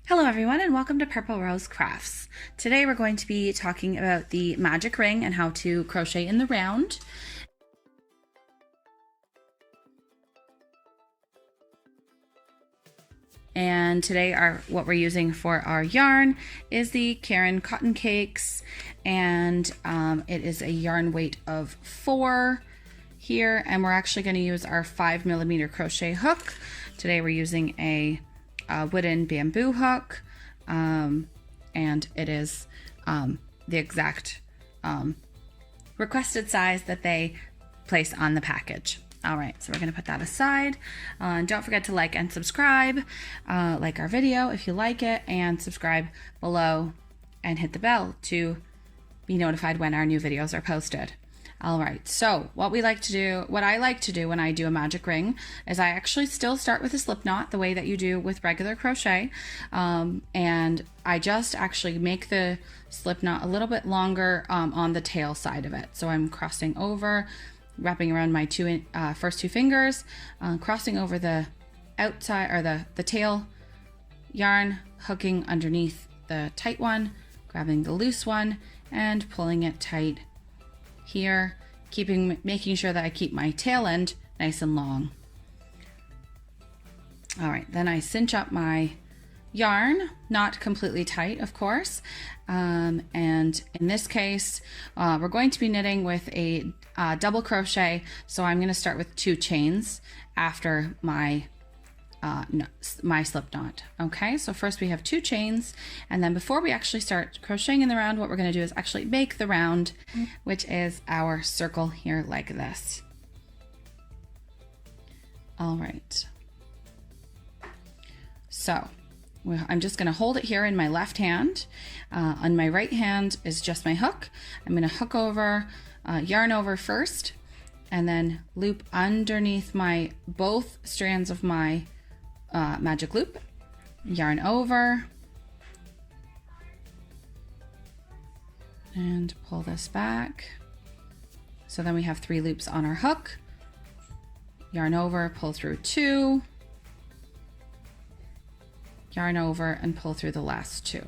Hello everyone and welcome to Purple Rose Crafts. Today we're going to be talking about the magic ring and how to crochet in the round. And today what we're using for our yarn is the Caron Cotton Cakes, and it is a yarn weight of 4 here, and we're actually going to use our 5mm crochet hook. Today we're using a wooden bamboo hook, and it is the exact requested size that they place on the package. All right, so we're going to put that aside. Don't forget to like and subscribe, like our video if you like it, and subscribe below and hit the bell to be notified when our new videos are posted. All right, so what I like to do when I do a magic ring is I actually still start with a slip knot the way that you do with regular crochet, and I just actually make the slip knot a little bit longer on the tail side of it. So I'm crossing over, wrapping around my first two fingers, crossing over the outside or the tail yarn, hooking underneath the tight one, grabbing the loose one, and pulling it tight here, making sure that I keep my tail end nice and long. All right, then I cinch up my yarn, not completely tight, of course. And in this case, we're going to be knitting with a double crochet. So I'm going to start with 2 chains after my slip knot. Okay, so first we have 2 chains, and then before we actually start crocheting in the round, what we're going to do is actually make the round, which is our circle here like this. All right, so I'm just going to hold it here in my left hand. On my right hand is just my hook. I'm going to hook over, yarn over first, and then loop underneath both strands of my magic loop, yarn over, and pull this back. So then we have 3 loops on our hook, yarn over, pull through 2, yarn over, and pull through the last 2.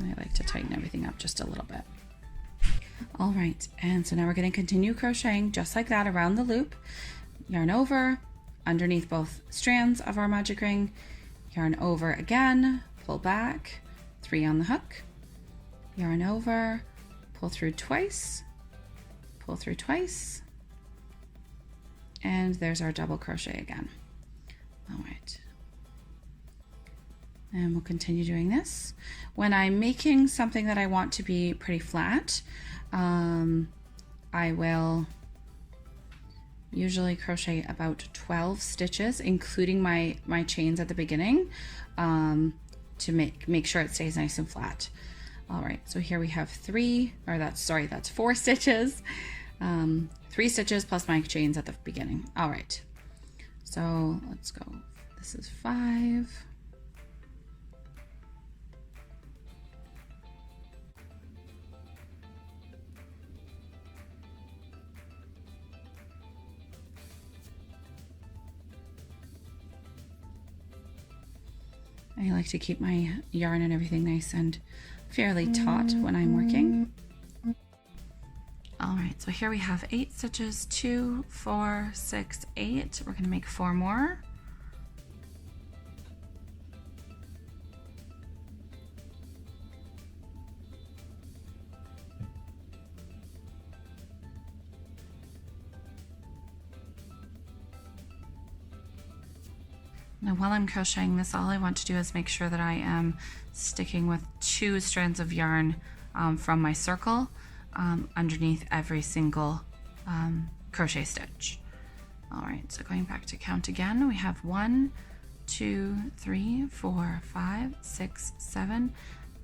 I like to tighten everything up just a little bit. All right, and so now we're going to continue crocheting just like that around the loop, yarn over, underneath both strands of our magic ring, yarn over again, pull back, 3 on the hook, yarn over, pull through twice, pull through twice, and there's our double crochet again. All right, and we'll continue doing this. When I'm making something that I want to be pretty flat, I will usually crochet about 12 stitches, including my chains at the beginning, to make sure it stays nice and flat. All right, so here we have that's 4 stitches, 3 stitches plus my chains at the beginning. All right, so let's go. This is 5. I like to keep my yarn and everything nice and fairly taut when I'm working. All right, so here we have 8 stitches, 2, 4, 6, 8. We're going to make 4 more. Now while I'm crocheting this, all I want to do is make sure that I am sticking with 2 strands of yarn from my circle underneath every single crochet stitch. All right, so going back to count again, we have 1, 2, 3, 4, 5, 6, 7,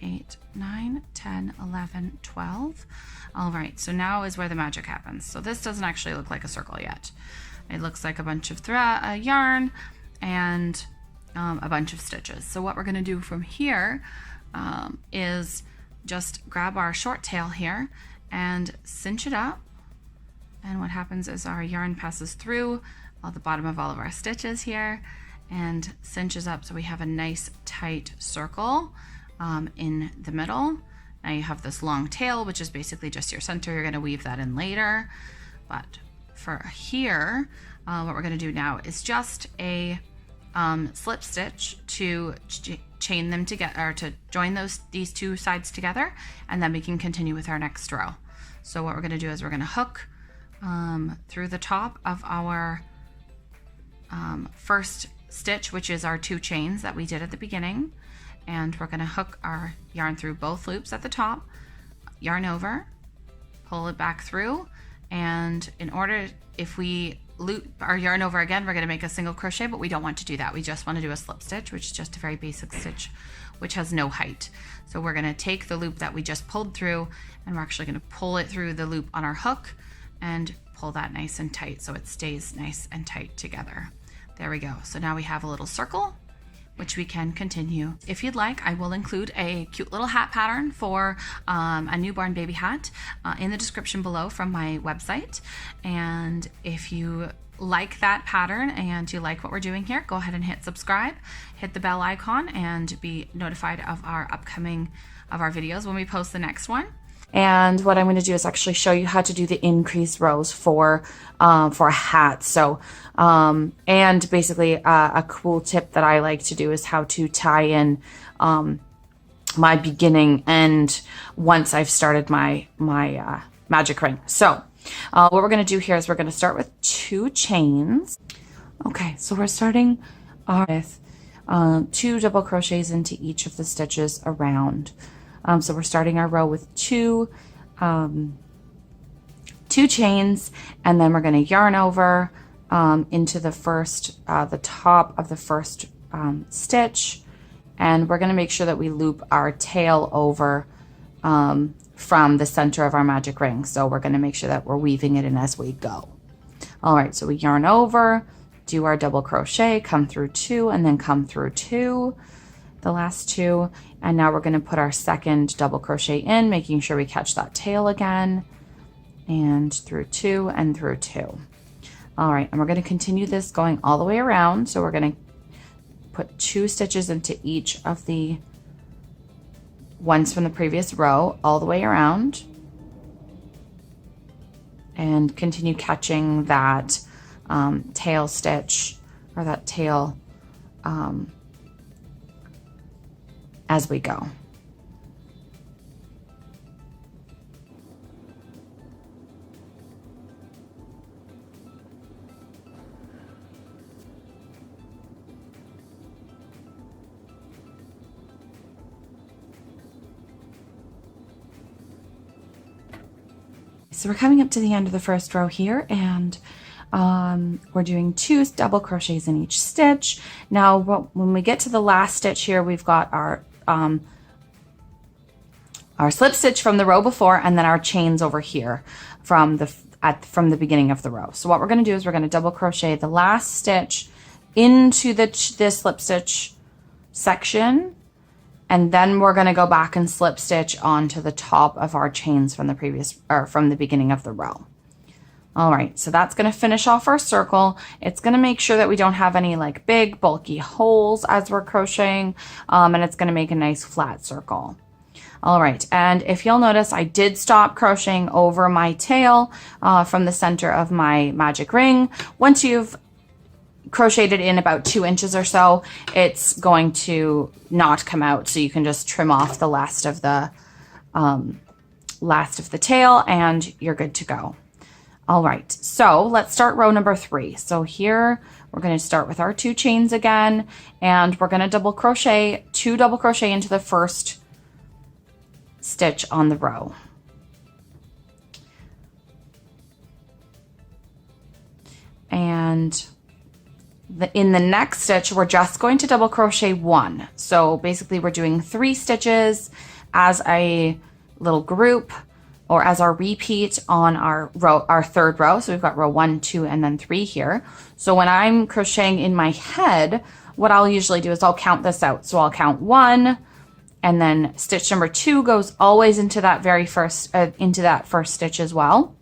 8, 9, 10, 11, 12. All right, so now is where the magic happens. So this doesn't actually look like a circle yet. It looks like a bunch of yarn and a bunch of stitches. So what we're going to do from here is just grab our short tail here and cinch it up, and what happens is our yarn passes through the bottom of all of our stitches here, and cinches up so we have a nice tight circle in the middle. Now you have this long tail, which is basically just your center. You're going to weave that in later. But for here, what we're going to do now is just a slip stitch to chain them together, or to join these two sides together, and then we can continue with our next row. So what we're going to do is we're going to hook through the top of our first stitch, which is our 2 chains that we did at the beginning, and we're going to hook our yarn through both loops at the top, yarn over, pull it back through, and if we loop our yarn over again, we're going to make a single crochet, but we don't want to do that. We just want to do a slip stitch, which is just a very basic stitch which has no height. So we're going to take the loop that we just pulled through, and we're actually going to pull it through the loop on our hook and pull that nice and tight so it stays nice and tight together. There we go. So now we have a little circle, which we can continue. If you'd like, I will include a cute little hat pattern for a newborn baby hat in the description below from my website. And if you like that pattern and you like what we're doing here, go ahead and hit subscribe, hit the bell icon, and be notified of our videos when we post the next one. And what I'm going to do is actually show you how to do the increased rows for a hat. So, and basically a cool tip that I like to do is how to tie in my beginning end once I've started my magic ring. So what we're going to do here is we're going to start with 2 chains. Okay, so we're starting with 2 double crochets into each of the stitches around. So we're starting our row with 2 chains, and then we're going to yarn over into the top of the first stitch, and we're going to make sure that we loop our tail over from the center of our magic ring. So we're going to make sure that we're weaving it in as we go. All right, so we yarn over, do our double crochet, come through 2, and then come through 2, the last 2, and now we're going to put our second double crochet in, making sure we catch that tail again, and through 2 and through 2. All right, and we're going to continue this going all the way around. So we're going to put 2 stitches into each of the ones from the previous row all the way around, and continue catching that tail stitch, or that tail as we go. So we're coming up to the end of the first row here, and we're doing 2 double crochets in each stitch. Now when we get to the last stitch here, we've got our slip stitch from the row before, and then our chains over here from the beginning of the row. So what we're going to do is we're going to double crochet the last stitch into this slip stitch section, and then we're going to go back and slip stitch onto the top of our chains from the beginning of the row. All right, so that's going to finish off our circle. It's going to make sure that we don't have any like big bulky holes as we're crocheting, and it's going to make a nice flat circle. All right, and if you'll notice, I did stop crocheting over my tail from the center of my magic ring. Once you've crocheted in about 2 inches or so, it's going to not come out, so you can just trim off the last of the tail, and you're good to go. All right, so let's start row number 3. So here we're going to start with our 2 chains again, and we're going to double crochet, 2 double crochet into the first stitch on the row. And in the next stitch, we're just going to double crochet 1. So basically we're doing 3 stitches as a little group, or as our repeat on our third row. So we've got row 1, 2, and then 3 here. So when I'm crocheting in my head, what I'll usually do is I'll count this out. So I'll count 1, and then stitch number 2 goes always into that first stitch as well.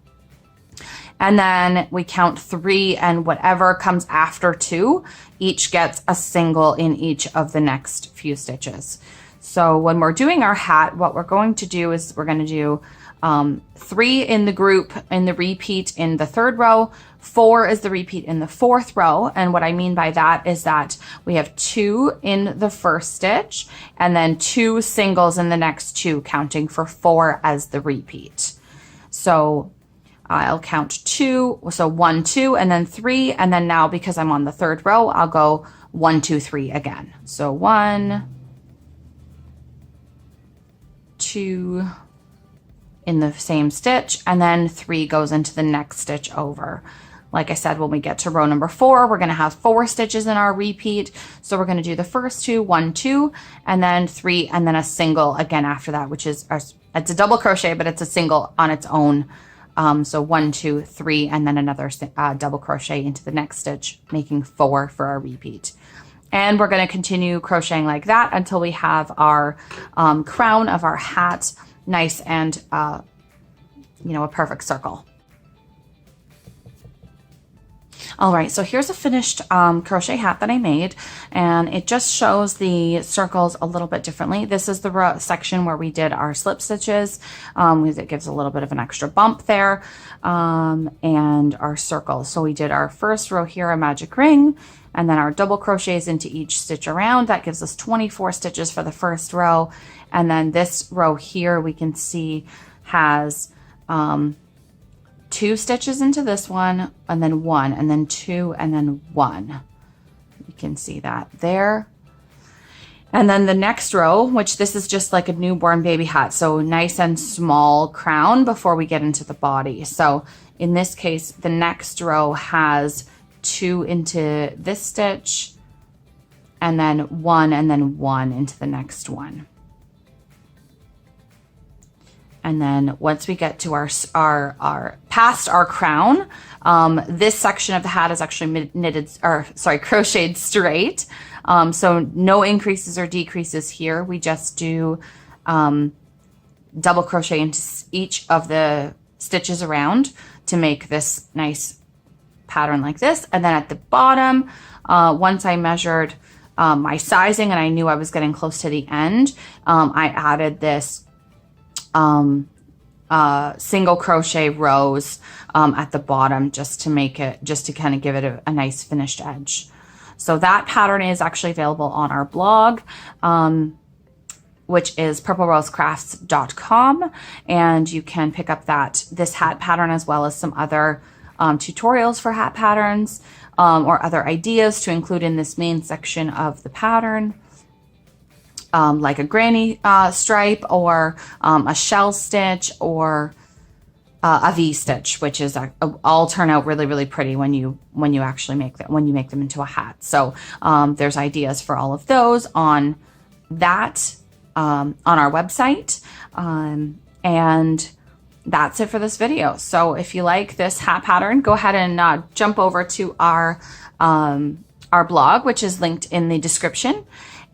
And then we count 3, and whatever comes after 2, each gets a single in each of the next few stitches. So when we're doing our hat, what we're going to do is we're going to do 3 in the group, in the repeat in the 3rd row, 4 is the repeat in the 4th row. And what I mean by that is that we have 2 in the first stitch and then 2 singles in the next 2, counting for 4 as the repeat. So I'll count 2, so 1, 2, and then 3, and then now because I'm on the 3rd row, I'll go 1, 2, 3 again. So 1, 2 in the same stitch, and then 3 goes into the next stitch over. Like I said, when we get to row number 4, we're going to have 4 stitches in our repeat. So we're going to do the first 2, 1, 2, and then 3, and then a single again after that, which is, it's a double crochet, but it's a single on its own. So 1, 2, 3, and then another double crochet into the next stitch, making 4 for our repeat. And we're going to continue crocheting like that until we have our crown of our hat nice and, you know, a perfect circle. All right, so here's a finished crochet hat that I made, and it just shows the circles a little bit differently. This is the section where we did our slip stitches, because it gives a little bit of an extra bump there, and our circles. So we did our first row here, a magic ring, and then our double crochets into each stitch around. That gives us 24 stitches for the first row, and then this row here we can see has 2 stitches into this one, and then 1, and then 2, and then 1. You can see that there. And then the next row, which this is just like a newborn baby hat, so nice and small crown before we get into the body. So in this case, the next row has 2 into this stitch, and then 1, and then 1 into the next one. And then once we get to our past our crown, this section of the hat is actually crocheted straight. So no increases or decreases here. We just do double crochet into each of the stitches around to make this nice pattern like this. And then at the bottom, once I measured my sizing and I knew I was getting close to the end, I added this single crochet rows at the bottom just to make it, just to kind of give it a nice finished edge. So that pattern is actually available on our blog, which is purplerosecrafts.com, and you can pick up this hat pattern as well as some other tutorials for hat patterns or other ideas to include in this main section of the pattern. Like a granny stripe or a shell stitch or a V stitch, which is all turn out really, really pretty when you actually make them, when you make them into a hat. So there's ideas for all of those on that on our website, and that's it for this video. So if you like this hat pattern, go ahead and jump over to our blog, which is linked in the description,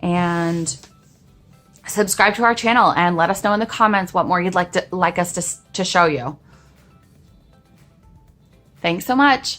and subscribe to our channel and let us know in the comments what more you'd like us to show you. Thanks so much.